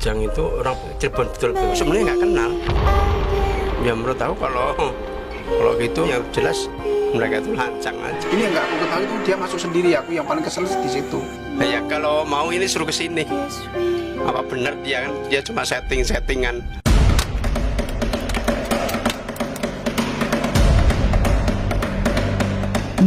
Ujang itu orang Cirebon betul-betul, sebenarnya nggak kenal. Ya menurut aku kalau gitu yang jelas mereka itu lancang aja. Ini yang nggak aku ketahui itu dia masuk sendiri, aku yang paling kesel di situ. Nah, ya kalau mau ini suruh ke sini. Apa benar dia cuma settingan.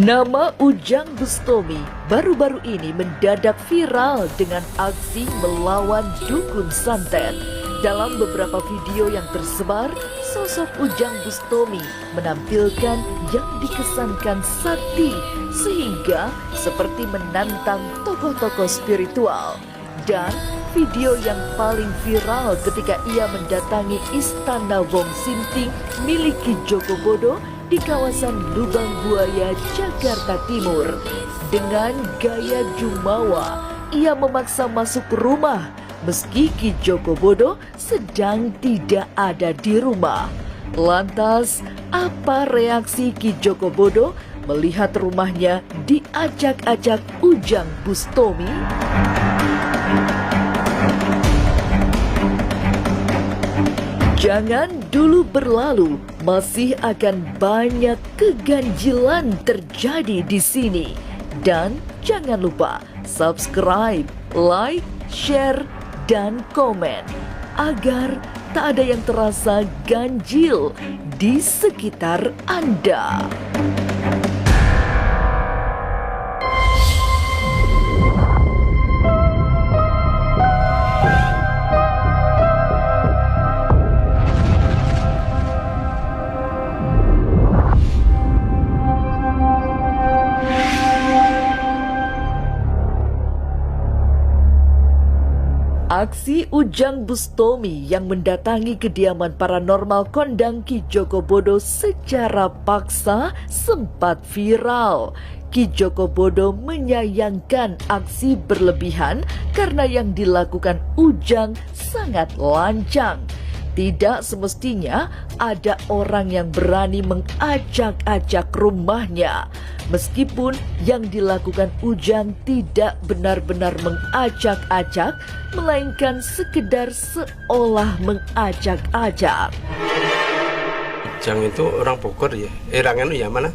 Nama Ujang Bustomi baru-baru ini mendadak viral dengan aksi melawan dukun santet. Dalam beberapa video yang tersebar, sosok Ujang Bustomi menampilkan yang dikesankan sakti sehingga seperti menantang tokoh-tokoh spiritual. Dan video yang paling viral ketika ia mendatangi Istana Wong Sinting milik Ki Joko Bodo di kawasan Lubang Buaya, Jakarta Timur. Dengan gaya jumawa, ia memaksa masuk rumah meski Ki Joko Bodo sedang tidak ada di rumah. Lantas, apa reaksi Ki Joko Bodo melihat rumahnya diacak-acak Ujang Bustomi? Jangan dulu berlalu, masih akan banyak keganjilan terjadi di sini. Dan jangan lupa subscribe, like, share, dan komen agar tak ada yang terasa ganjil di sekitar Anda. Aksi Ujang Bustomi yang mendatangi kediaman paranormal kondang Ki Joko Bodo secara paksa sempat viral. Ki Joko Bodo menyayangkan aksi berlebihan karena yang dilakukan Ujang sangat lancang. Tidak semestinya ada orang yang berani mengacak-acak rumahnya. Meskipun yang dilakukan Ujang tidak benar-benar mengacak-acak, melainkan sekedar seolah mengacak-acak. Ujang itu orang Bogor ya, orangnya ya mana?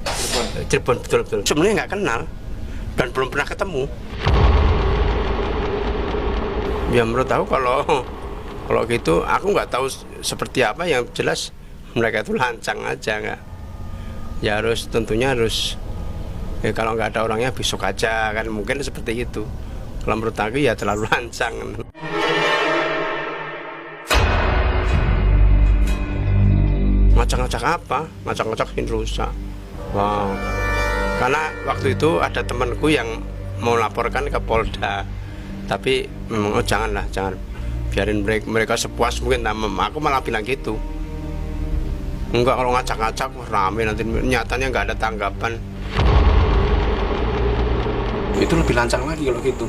Cirebon betul-betul. Sebenarnya nggak kenal dan belum pernah ketemu. Ya menurut aku kalau gitu aku nggak tahu seperti apa, yang jelas mereka itu lancang aja nggak. Ya tentunya harus kalau nggak ada orangnya besok aja kan, mungkin seperti itu. Kalau menurut aku ya terlalu lancang. Ngacak-ngacak apa? Ngacak-ngacakin rusak. Wow. Karena waktu itu ada temanku yang mau laporkan ke Polda, tapi memang jangan biarin mereka sepuas mungkin. Aku malah bilang gitu, enggak, kalau ngacak-ngacak rame nanti nyatanya nggak ada tanggapan. Itu lebih lancang lagi kalau gitu,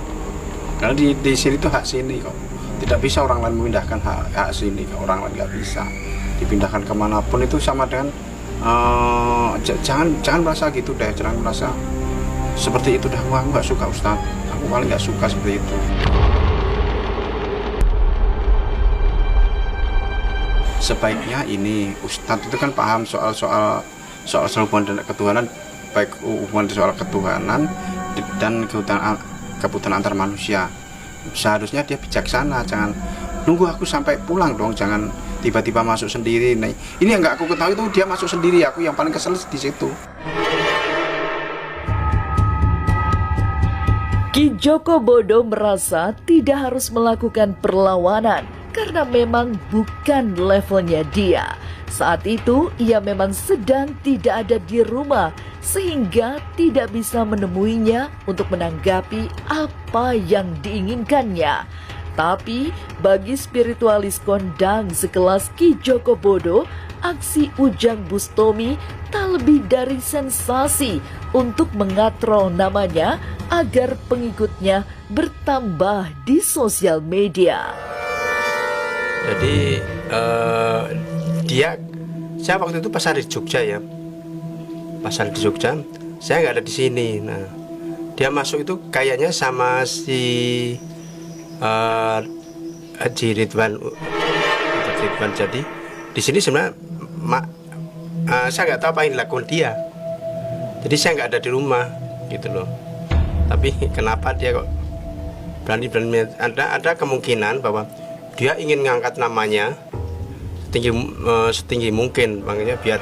karena di sini itu hak sini kok, tidak bisa orang lain memindahkan hak sini, orang lain nggak bisa dipindahkan kemanapun. Itu sama dengan jangan merasa gitu deh, jangan merasa seperti itu dah. Aku nggak suka Ustaz, aku paling nggak suka seperti itu. Sebaiknya ini Ustadz itu kan paham soal hubungan dan ketuhanan, baik hubungan soal ketuhanan dan kebutuhan antar manusia. Seharusnya dia bijaksana, jangan nunggu aku sampai pulang dong, jangan tiba-tiba masuk sendiri. Nah, ini yang nggak aku ketahui itu dia masuk sendiri, aku yang paling kesel di situ. Ki Joko Bodo merasa tidak harus melakukan perlawanan karena memang bukan levelnya dia. Saat itu ia memang sedang tidak ada di rumah sehingga tidak bisa menemuinya untuk menanggapi apa yang diinginkannya. Tapi bagi spiritualis kondang sekelas Ki Joko Bodo, aksi Ujang Bustomi tak lebih dari sensasi untuk mengatrol namanya agar pengikutnya bertambah di sosial media. Jadi saya waktu itu pasar di Jogja ya, pasar di Jogja, saya nggak ada di sini. Nah, dia masuk itu kayaknya sama si Haji Ridwan. Jadi di sini sebenarnya saya nggak tahu apa yang dilakukan dia. Jadi saya nggak ada di rumah gitu loh. Tapi kenapa dia kok berani ada kemungkinan bahwa dia ingin mengangkat namanya setinggi mungkin, makanya biar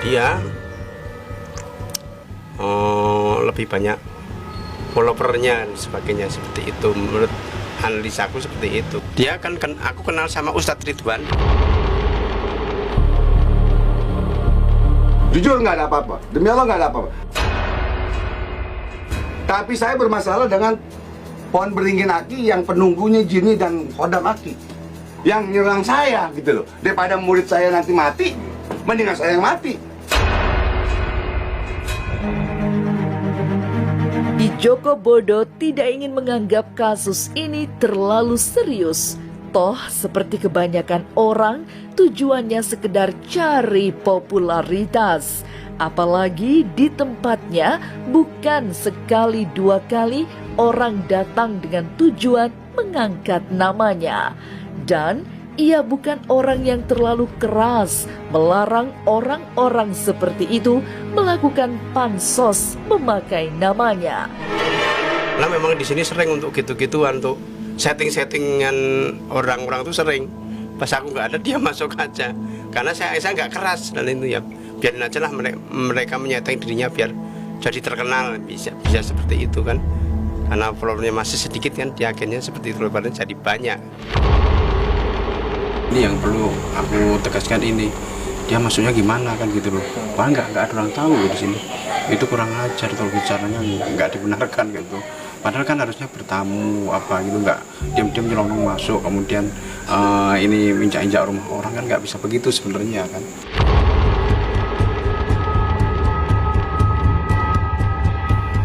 dia lebih banyak followernya dan sebagainya, seperti itu. Menurut analisaku seperti itu. Dia kan aku kenal sama Ustadz Ridwan. Jujur nggak ada apa-apa, demi Allah nggak ada apa-apa. Tapi saya bermasalah dengan pohon beringin aki yang penunggunya jini dan kodam aki yang nyerang saya gitu loh. Daripada murid saya nanti mati, mendingan saya yang mati. Ki Joko Bodo tidak ingin menganggap kasus ini terlalu serius. Toh seperti kebanyakan orang, tujuannya sekedar cari popularitas. Apalagi di tempatnya bukan sekali dua kali orang datang dengan tujuan mengangkat namanya. Dan ia bukan orang yang terlalu keras melarang orang-orang seperti itu melakukan pansos memakai namanya. Nah memang di sini sering untuk gitu-gituan, untuk setting-settingan orang-orang itu sering. Pas aku nggak ada dia masuk aja, karena saya nggak keras, dan itu ya biarin aja lah mereka menyetting dirinya biar jadi terkenal, bisa seperti itu kan. Karena followernya masih sedikit kan, dia akhirnya seperti itu, badan jadi banyak. Ini yang perlu aku tegaskan, ini dia maksudnya gimana kan gitu loh. Wah nggak ada orang tahu di sini. Itu kurang ajar kalau bicaranya, nggak dibenarkan gitu. Padahal kan harusnya bertamu apa gitu, nggak diam-diam nyelonong masuk kemudian ini injak-injak rumah orang, kan nggak bisa begitu sebenarnya kan.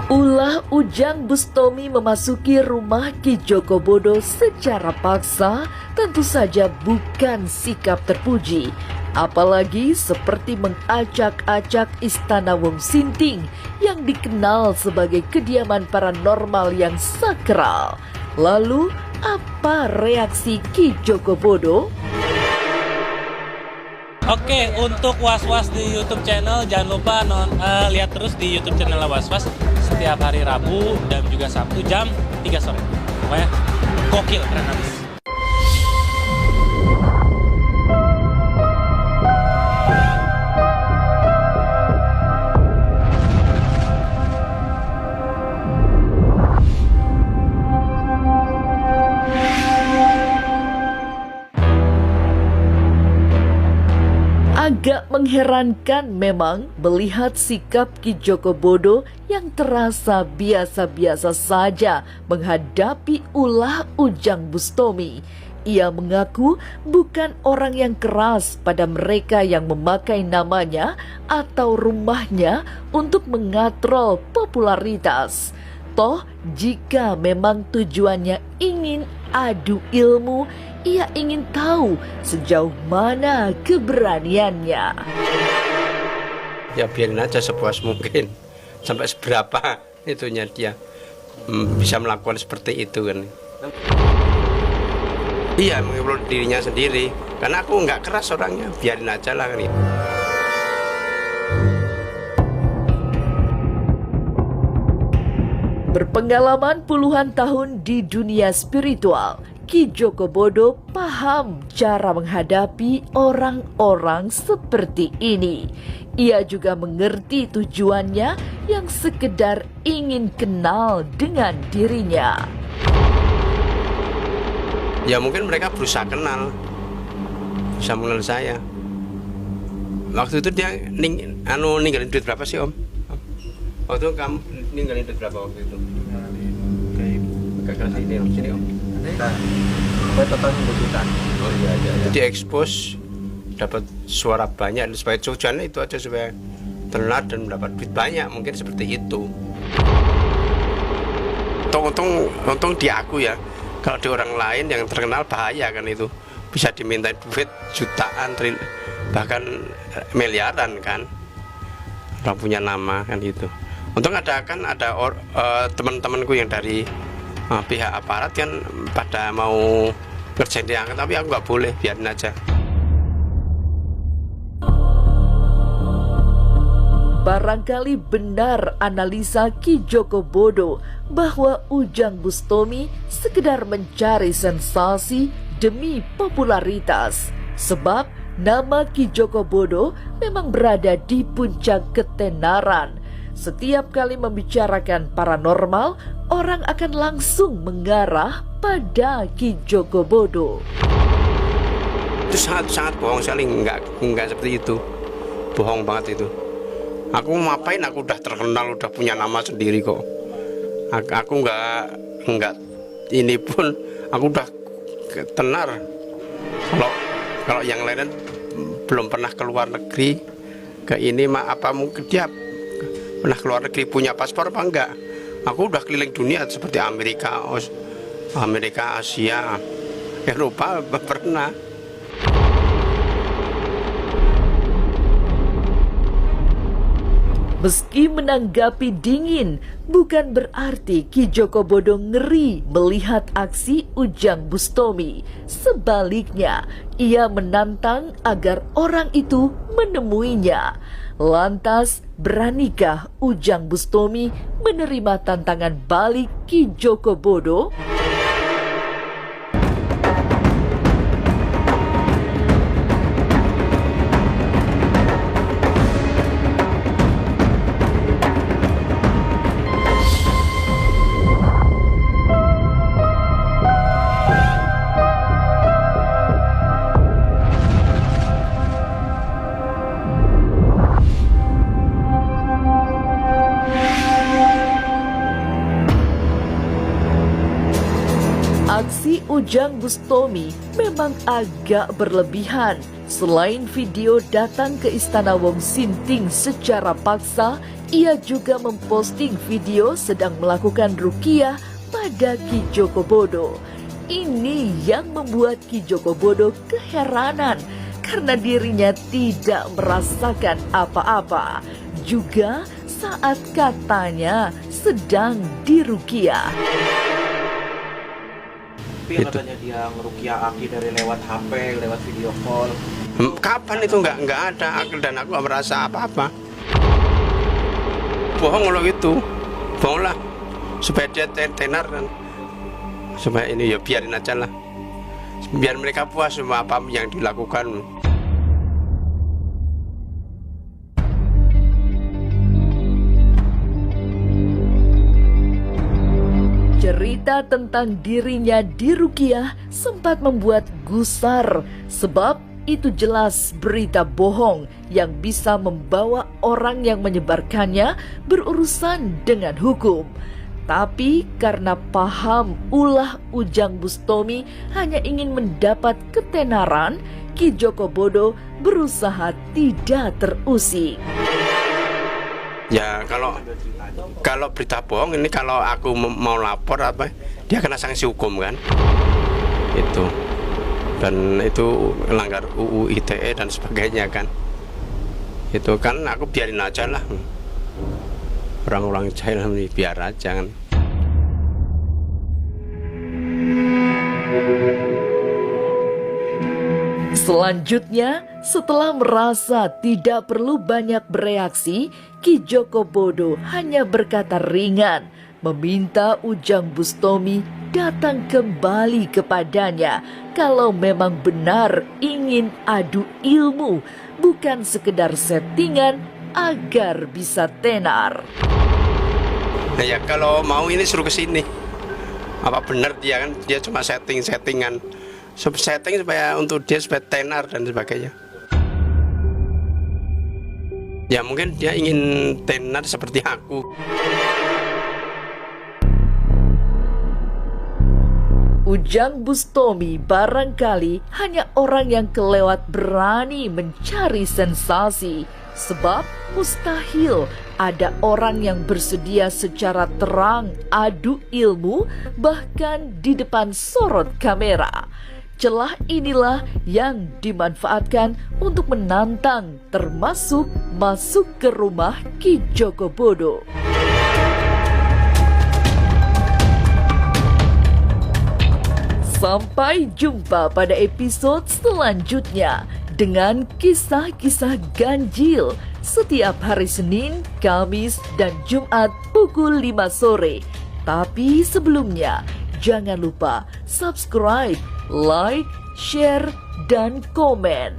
Ulah Ujang Bustomi memasuki rumah Ki Joko Bodo secara paksa tentu saja bukan sikap terpuji. Apalagi seperti mengacak-acak Istana Wong Sinting yang dikenal sebagai kediaman paranormal yang sakral. Lalu apa reaksi Ki Joko Bodo? Oke, untuk Was-Was di YouTube channel jangan lupa lihat terus di YouTube channel Was-Was setiap hari Rabu dan juga Sabtu jam 3 sore. Pokoknya gokil, keren abis. Agak mengherankan memang melihat sikap Ki Joko Bodo yang terasa biasa-biasa saja menghadapi ulah Ujang Bustomi. Ia mengaku bukan orang yang keras pada mereka yang memakai namanya atau rumahnya untuk mengatrol popularitas. Toh jika memang tujuannya ingin adu ilmu, ia ingin tahu sejauh mana keberaniannya. Ya biarin aja sepuas mungkin, sampai seberapa itunya dia bisa melakukan seperti itu kan. Iya, mengelola dirinya sendiri, karena aku nggak keras orangnya, biarin aja lah kan. Berpengalaman puluhan tahun di dunia spiritual, Ki Joko Bodo paham cara menghadapi orang-orang seperti ini. Ia juga mengerti tujuannya yang sekedar ingin kenal dengan dirinya. Ya mungkin mereka berusaha kenal, bisa mengenal saya. Waktu itu dia ninggalin duit berapa sih Om? Waktu kamu ninggalin duit berapa waktu itu? Gagal sini Om, sini Om. Totalnya 2 juta. Oh iya. Jadi expose, dapat suara banyak, supaya tujuannya itu aja, supaya terkenal dan mendapat duit banyak, mungkin seperti itu. Untung di aku ya. Kalau di orang lain yang terkenal bahaya kan, itu bisa diminta duit jutaan, bahkan miliaran kan. Orang punya nama kan gitu. Untung ada teman-temanku yang dari pihak aparat kan pada mau ngerjain dia, tapi aku nggak boleh, biarin aja. Barangkali benar analisa Ki Joko Bodo bahwa Ujang Bustomi sekedar mencari sensasi demi popularitas. Sebab nama Ki Joko Bodo memang berada di puncak ketenaran. Setiap kali membicarakan paranormal, orang akan langsung mengarah pada Ki Joko Bodo. Itu sangat bohong sekali, nggak seperti itu. Bohong banget itu. Aku ngapain, aku udah terkenal, udah punya nama sendiri kok. Aku nggak ini pun aku udah tenar. Kalau yang lain belum pernah keluar negeri ke ini apa mungkin dia pernah keluar negeri, punya paspor apa enggak? Aku udah keliling dunia seperti Amerika, Asia, Eropa pernah. Meski menanggapi dingin, bukan berarti Ki Joko Bodo ngeri melihat aksi Ujang Bustomi. Sebaliknya, ia menantang agar orang itu menemuinya. Lantas, beranikah Ujang Bustomi menerima tantangan balik Ki Joko Bodo? Aksi Ujang Bustomi memang agak berlebihan. Selain video datang ke Istana Wong Sinting secara paksa, ia juga memposting video sedang melakukan ruqyah pada Ki Joko Bodo. Ini yang membuat Ki Joko Bodo keheranan karena dirinya tidak merasakan apa-apa. Juga saat katanya sedang diruqyah. Tapi katanya dia ngeruqyah Aki dari lewat HP, lewat video call. Kapan itu nggak ada akil dan aku nggak merasa apa-apa. Bohong loh itu, bohong lah supaya dia tenar kan, supaya ini ya biarin aja lah, biar mereka puas sama apa yang dilakukan. Cerita tentang dirinya diruqyah sempat membuat gusar, sebab itu jelas berita bohong yang bisa membawa orang yang menyebarkannya berurusan dengan hukum. Tapi karena paham ulah Ujang Bustomi hanya ingin mendapat ketenaran, Ki Joko Bodo berusaha tidak terusik. Ya kalau berita bohong ini, kalau aku mau lapor apa, dia kena sanksi hukum kan, itu, dan itu melanggar UU ITE dan sebagainya kan, itu kan aku biarin aja lah, orang-orang jahil biar aja kan. Selanjutnya, setelah merasa tidak perlu banyak bereaksi, Ki Joko Bodo hanya berkata ringan, meminta Ujang Bustomi datang kembali kepadanya kalau memang benar ingin adu ilmu, bukan sekedar settingan agar bisa tenar. Nah ya kalau mau ini suruh ke sini. Apa benar dia kan, dia cuma settingan. Setting supaya untuk dia supaya tenar dan sebagainya. Ya mungkin dia ingin tenar seperti aku. Ujang Bustomi barangkali hanya orang yang kelewat berani mencari sensasi. Sebab mustahil ada orang yang bersedia secara terang adu ilmu bahkan di depan sorot kamera. Celah inilah yang dimanfaatkan untuk menantang, termasuk masuk ke rumah Ki Joko Bodo. Sampai jumpa pada episode selanjutnya dengan kisah-kisah ganjil setiap hari Senin, Kamis, dan Jumat pukul 5 sore. Tapi sebelumnya, jangan lupa subscribe, like, share, dan komen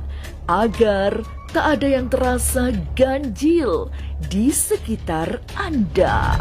agar tak ada yang terasa ganjil di sekitar Anda.